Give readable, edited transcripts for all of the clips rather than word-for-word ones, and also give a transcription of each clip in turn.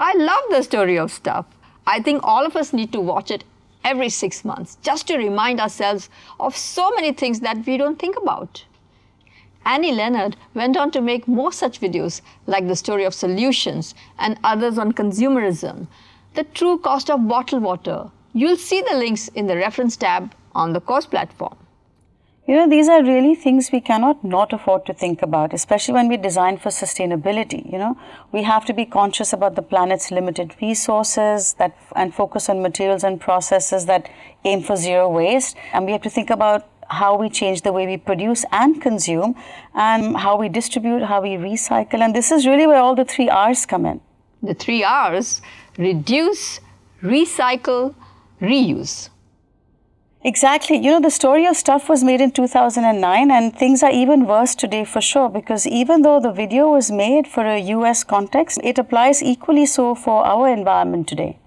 I love the story of stuff. I think all of us need to watch it every 6 months just to remind ourselves of so many things that we don't think about. Annie Leonard went on to make more such videos like the story of solutions and others on consumerism, the true cost of bottled water. You'll see the links in the reference tab on the course platform. These are really things we cannot not afford to think about, especially when we design for sustainability. We have to be conscious about the planet's limited resources and focus on materials and processes that aim for zero waste. And we have to think about how we change the way we produce and consume, and how we distribute, how we recycle. And this is really where all the 3 R's come in. The 3 R's: reduce, recycle, reuse. Exactly. The story of stuff was made in 2009, and things are even worse today for sure, because even though the video was made for a US context, it applies equally so for our environment today.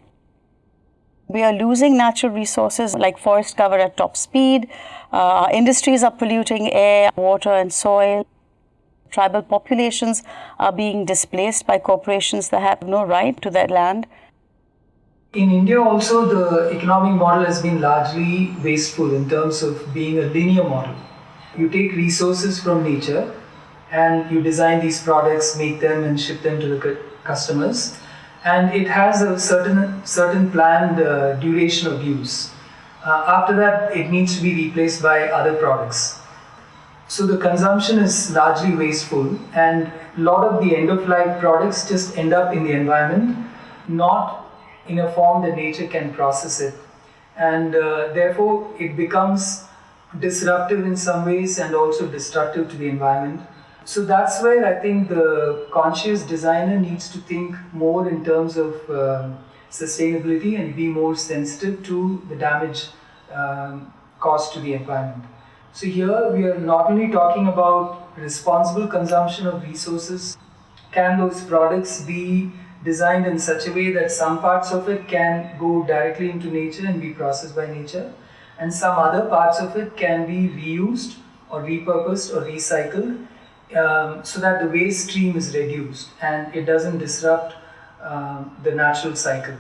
We are losing natural resources like forest cover at top speed. Industries are polluting air, water, and soil. Tribal populations are being displaced by corporations that have no right to their land. In India also, the economic model has been largely wasteful in terms of being a linear model. You take resources from nature and you design these products, make them and ship them to the customers, and it has a certain planned duration of use. After that, it needs to be replaced by other products. So the consumption is largely wasteful, and a lot of the end-of-life products just end up in the environment, not in a form that nature can process it. And therefore, it becomes disruptive in some ways and also destructive to the environment. So that's where I think the conscious designer needs to think more in terms of sustainability and be more sensitive to the damage caused to the environment. So here we are not only talking about responsible consumption of resources. Can those products be designed in such a way that some parts of it can go directly into nature and be processed by nature, and some other parts of it can be reused or repurposed or recycled, so that the waste stream is reduced and it doesn't disrupt the natural cycle.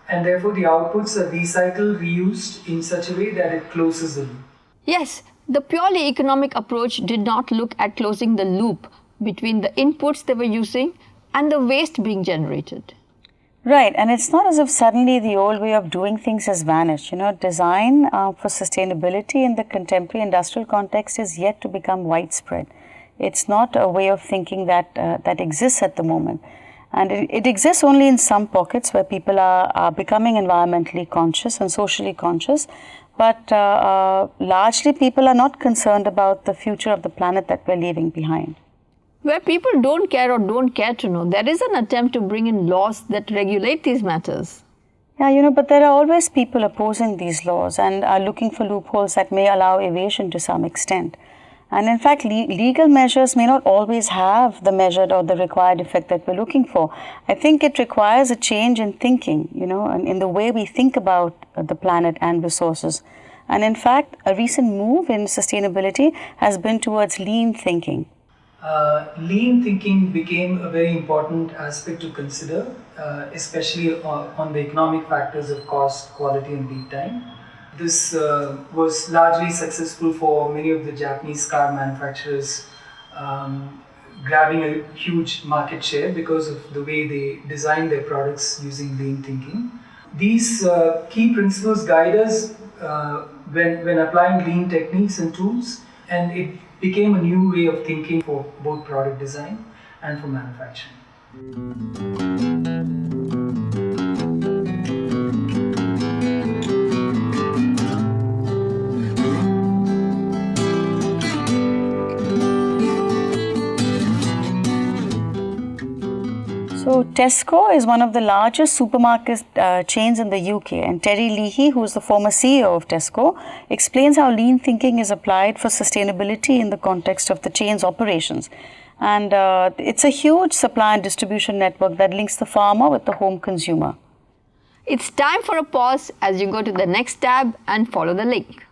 And therefore the outputs are recycled, reused in such a way that it closes the loop. Yes, the purely economic approach did not look at closing the loop between the inputs they were using and the waste being generated. Right, and it's not as if suddenly the old way of doing things has vanished. Design for sustainability in the contemporary industrial context is yet to become widespread. It's not a way of thinking that exists at the moment. And it exists only in some pockets where people are becoming environmentally conscious and socially conscious. But largely people are not concerned about the future of the planet that we're leaving behind. Where people don't care or don't care to know, there is an attempt to bring in laws that regulate these matters. Yeah, but there are always people opposing these laws and are looking for loopholes that may allow evasion to some extent. And in fact, legal measures may not always have the measured or the required effect that we're looking for. I think it requires a change in thinking, and in the way we think about the planet and resources. And in fact, a recent move in sustainability has been towards lean thinking. Lean thinking became a very important aspect to consider, especially on the economic factors of cost, quality and lead time. This was largely successful for many of the Japanese car manufacturers, grabbing a huge market share because of the way they design their products using lean thinking. These key principles guide us when applying lean techniques and tools, and it became a new way of thinking for both product design and for manufacturing. So Tesco is one of the largest supermarket chains in the UK, and Terry Leahy, who is the former CEO of Tesco, explains how lean thinking is applied for sustainability in the context of the chain's operations. And it's a huge supply and distribution network that links the farmer with the home consumer. It's time for a pause as you go to the next tab and follow the link.